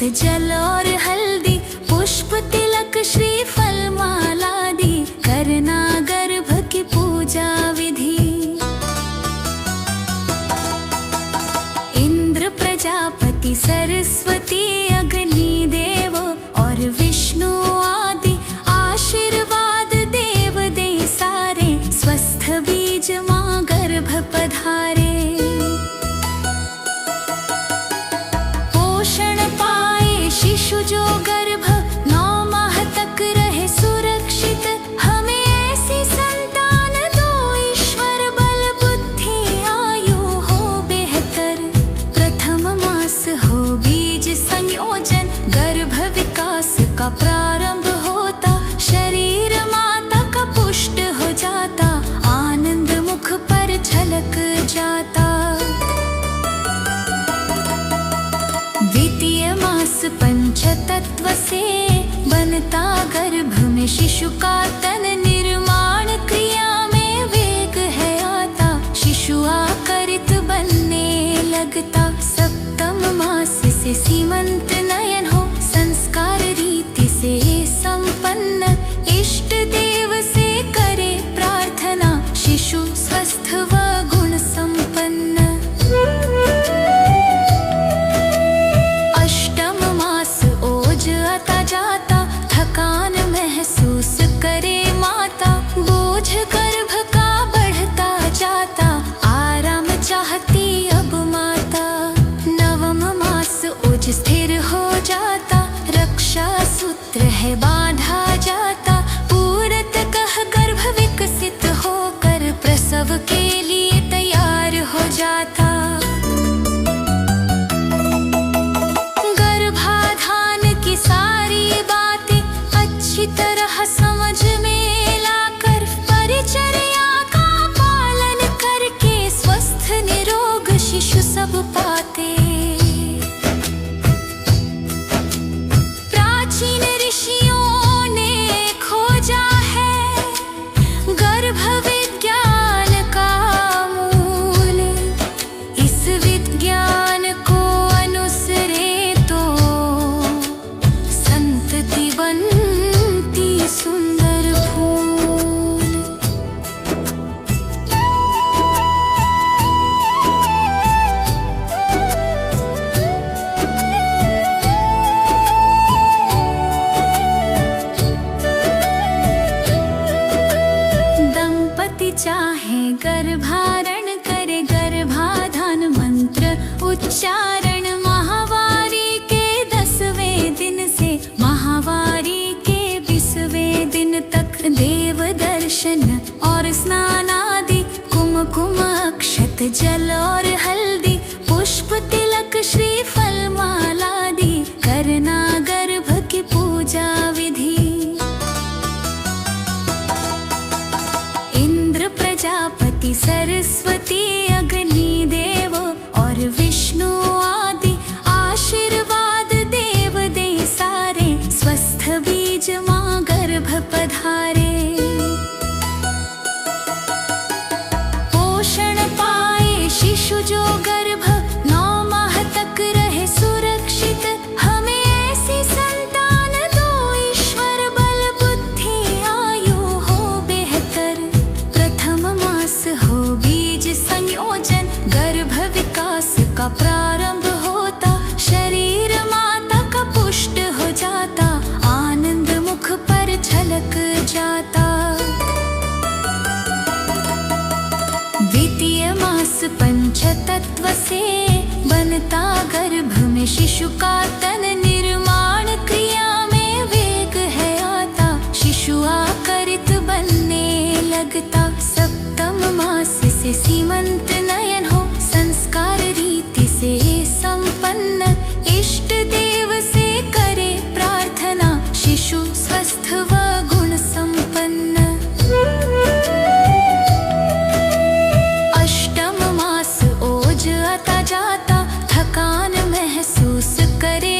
अक्षत जल और हल्दी, पुष्प तिलक श्रीफल माला दी, करना गर्भ की पूजा विधि। इंद्र प्रजापति सरस्वती अग्नि देव और विष्णु आदि आशीर्वाद देव दे सारे, स्वस्थ बीज माँ गर्भ पधारे। पोषण पाए शिशु जो गर्भ, 9 माह तक रहे सुरक्षित, हमें ऐसी संतान दो ईश्वर, बल बुद्धि आयु हो बेहतर। प्रथम मास हो बीज संयोजन, गर्भ विकास का प्रारंभ होता, शरीर माता का पुष्ट हो जाता, आनंद मुख पर झलक जाता। द्वितीय मास पंचतत्व से बनता गर्भ में शिशु का तन, निर्माण क्रिया में वेग है आता, शिशु आकारित बनने लगता। सप्तम मास से सीमंत नयन हो, संस्कार रीति से संपन्न, इष्ट देव से करे प्रार्थना, शिशु स्वस्थ व गुण संपन्न। अष्टम मास ओज आता जाता, थकान महसूस करे माता, बोझ गर्भ का बढ़ता जाता, आराम चाहती अब माता। नवम मास ओज स्थिर हो जाता, रक्षा सूत्र है बांधा जाता, पूरतः गर्भ विकसित होकर प्रसव के लिए तैयार हो जाता। गर्भाधान की सारी बातें अच्छी तरह समझ में लाकर, परिचर्या का पालन करके, स्वस्थ निरोग शिशु सब पाते। प्राचीन ऋषियों ने खोजा है गर्भ विज्ञान का मूल, इस विज्ञान को अनुसरे तो संतति बनती सुंदर फूल। दंपति चाहे गर्भारण करे, गर्भाधान मंत्र उच्चारण, माहवारी के 10वें दिन से माहवारी के 20वें दिन तक, देव दर्शन और स्नान आदि, कुमकुम अक्षत जल और हल्दी, पुष्प तिलक श्रीफल माला दी, करना गर्भ की पूजा विधि। इंद्र प्रजापति सरस्वती अग्नि देव और विष्णु आदि आशीर्वाद देव दे सारे, स्वस्थ बीज माँ गर्भ पधारे। पोषण पाए शिशु जो गर्भ, 9 माह तक रहे सुरक्षित, हमें ऐसी संतान दो ईश्वर, बल बुद्धि आयु हो बेहतर। प्रथम मास हो बीज संयोजन, गर्भ विकास का प्रारंभ होता, शरीर माता का पुष्ट हो जाता, आनंद मुख पर झलक जाता। द्वितीय मास पंचतत्व से बनता गर्भ में शिशु का तन, निर्माण क्रिया में वेग है आता, शिशु आकारित बनने लगता। सप्तम मास से सीमंत नयन हो, संस्कार रीति से संपन्न, इष्ट देव से करे प्रार्थना, शिशु स्वस्थ व गुण संपन्न। अष्टम मास ओज आता जाता, थकान महसूस करे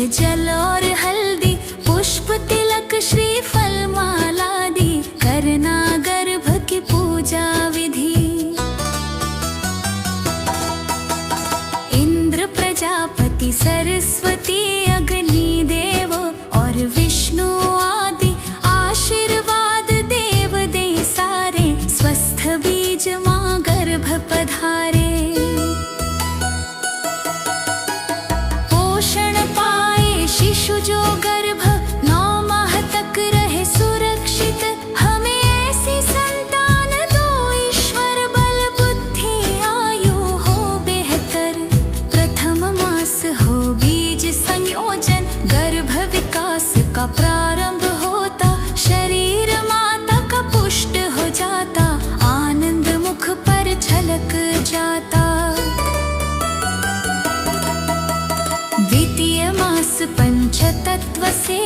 जल और हल्दी, पुष्प तिलक श्रीफल माला दी, करना गर्भ की पूजा विधि। इंद्र प्रजापति सरस्वती अग्नि देव और विष्णु आदि आशीर्वाद देव दे सारे, स्वस्थ बीज माँ गर्भ पधारे। पोषण पाए शिशु जो गर्भ, 9 माह तक रहे सुरक्षित, हमें ऐसी संतान दो ईश्वर, बल बुद्धि आयु हो बेहतर। प्रथम मास हो बीज संयोजन, गर्भ विकास का प्रारंभ होता, शरीर माता का पुष्ट हो जाता, आनंद मुख पर झलक जाता। द्वितीय मास पंचतत्व से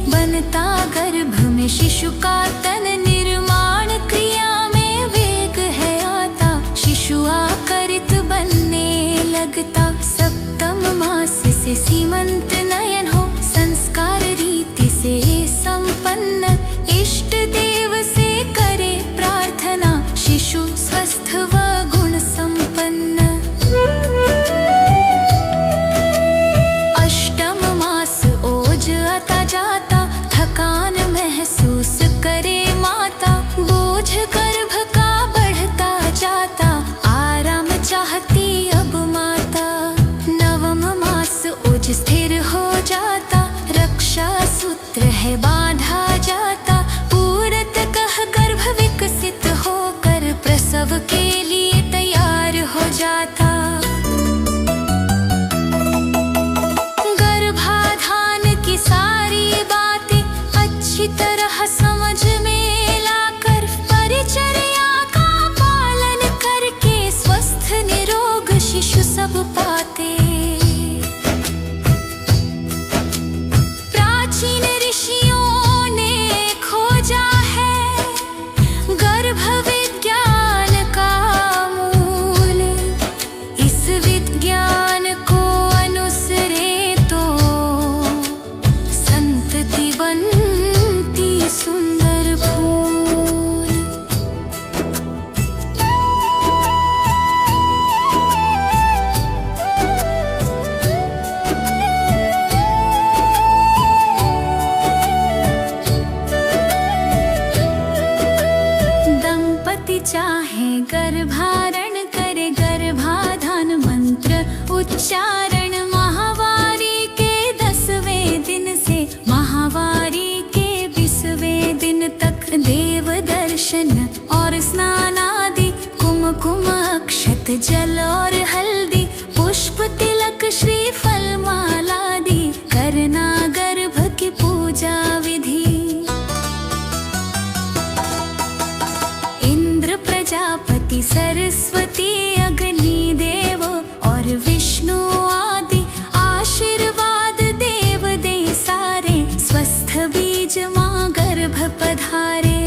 बनता गर्भ में शिशु का तन, निर्माण क्रिया में वेग है आता, शिशु आकरित बनने लगता। सप्तम मास से सीमंत नयन हो, संस्कार रीति से संपन्न, इष्ट देव से करे प्रार्थना, शिशु स्वस्थ व गुण संपन्न। अष्टम मास ओज आता जाता, थकान महसूस करे माता, बोझ गर्भ का बढ़ता जाता, आराम चाहती अब माता। नवम मास ओज स्थिर हो जाता, रक्षा सूत्र है बांधा जाता, पूरतः गर्भ विकसित होकर प्रसव के लिए तैयार हो जाता। गर्भाधान की सारी बातें अच्छी तरह समझ में लाकर, परिचर्या का पालन करके, स्वस्थ निरोग शिशु सब पाते। प्राचीन ऋषियों ने खोजा है गर्भ विज्ञान का मूल, इस विज्ञान को अनुसरे तो संतति बनती सुंदर फूल। दंपति चाहे गर्भारण करे, गर्भाधान मंत्र उच्चारण, माहवारी के 10वें दिन से माहवारी के 20वें दिन तक, देव दर्शन और स्नान आदि, कुमकुम अक्षत जल और हल्दी, पुष्प तिलक श्रीफल माला दी, करना गर्भ की पूजा विधि। इंद्र प्रजापति सरस्वती अग्नि देव और विष्णु आदि आशीर्वाद देव दे सारे, स्वस्थ बीज माँ गर्भ पधारे।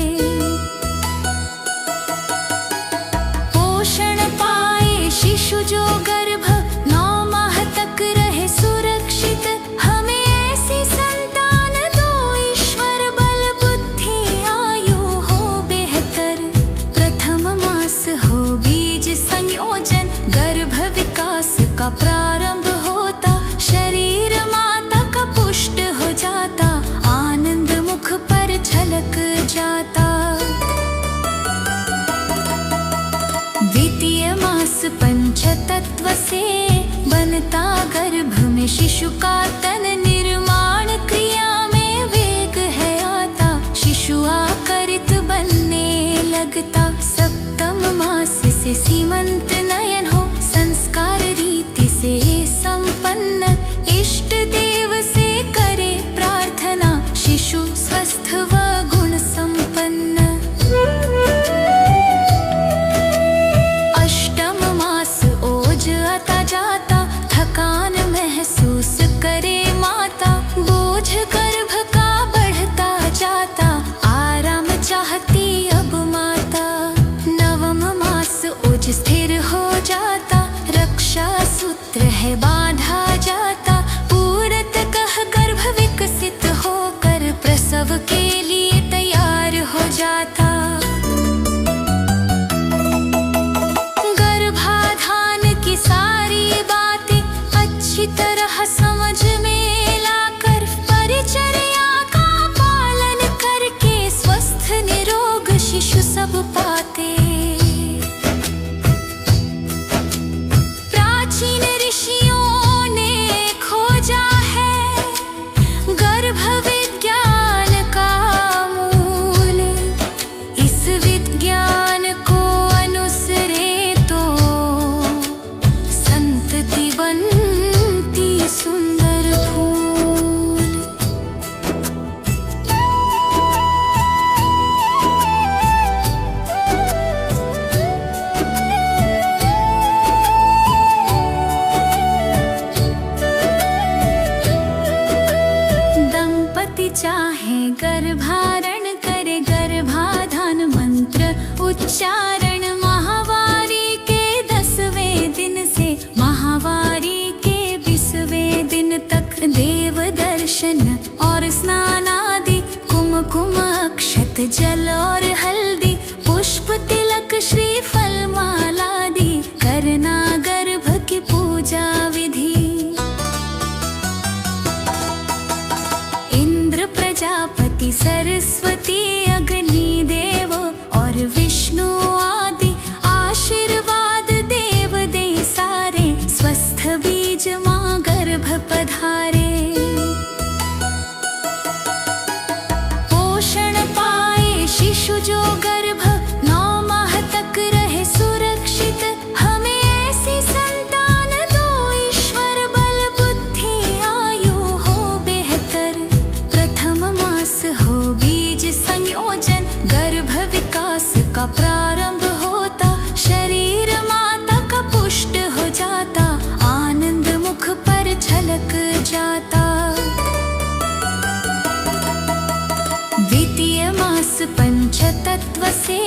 पोषण पाए शिशु जो गर्भ, 9 माह तक रहे सुरक्षित, हमें ऐसी संतान दो ईश्वर, बल बुद्धि आयु हो बेहतर। प्रथम मास हो बीज संयोजन, गर्भ विकास का प्रारंभ होता, शरीर माता का पुष्ट हो जाता, आनंद मुख पर झलक जाता। द्वितीय मास पंचतत्व से बनता गर्भ में शिशु का तन, निर्माण क्रिया में वेग है आता, शिशु आकरित बनने लगता। सप्तम मास से सीमंत नयन हो, संस्कार रीति से संपन्न, इष्ट देव से करे प्रार्थना, शिशु स्वस्थ व गुण संपन्न। अष्टम मास ओज आता जाता, थकान महसूस करे माता, बोझ गर्भ का बढ़ता जाता, आराम चाहती अब माता। नवम मास ओज स्थिर हो शिशु सब पाते। प्राचीन ऋषियों ने खोजा है गर्भ विज्ञान का मूल। इस विज्ञान को अनुसरे तो संतति बनती सुंदर फूल। दंपति चाहे गर्भारण करे, गर्भाधान मंत्र उच्चारण। माहवारी के 10वें दिन से माहवारी के 20वें दिन तक देव दर्शन और स्नान आदि। कुमकुम अक्षत जल और हल्दी, पुष्प तिलक श्रीफल मालादि। करना गर्भ की पूजा विधि। इंद्र प्रजापति सरस्वती अग्नि देव और विष्णु आदि आशीर्वाद देव दे सारे। स्वस्थ बीज मां गर्भ पधारे। पोषण पाए शिशु जो गर्भ 9 माह तक रहे सुरक्षित। हमें ऐसी संतान दो ईश्वर, बल बुद्धि आयु हो बेहतर। प्रथम मास हो बीज संयोजन, गर्भ विकास का प्रारंभ होता। शरीर माता का पुष्ट हो जाता, आनंद मुख पर झलक जाता। द्वितीय मास पंचतत्व से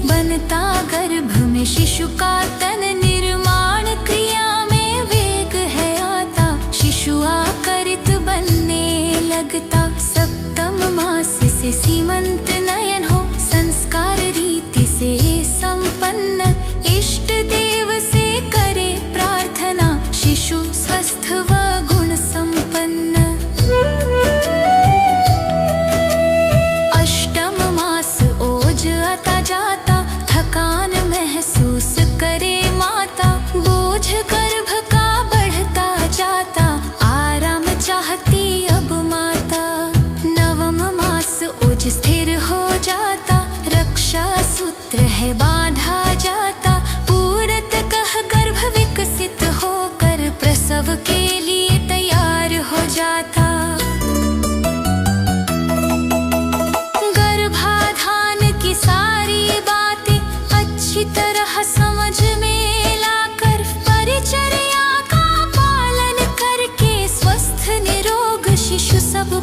बनता गर्भ में शिशु का तन। निर्माण क्रिया में वेग है आता, शिशु आकरित बनने लगता। सप्तम मास से सीमंत नयन हो, संस्कार रीति से संपन्न। इष्ट देव से करे प्रार्थना, शिशु स्वस्थ व गुण संपन्न। अष्टम मास ओज आता जाता, थकान महसूस करे माता। बोझ गर्भ का बढ़ता जाता, आराम चाहती अब माता। नवम मास ओज स्थिर हो जाता, रक्षा सूत्र है बांधा जाता। पूरतः गर्भ विकसित होकर प्रसव के लिए तैयार हो जाता। गर्भाधान की सारी बातें अच्छी तरह समझ में लाकर, परिचर्या का पालन करके स्वस्थ निरोग शिशु सब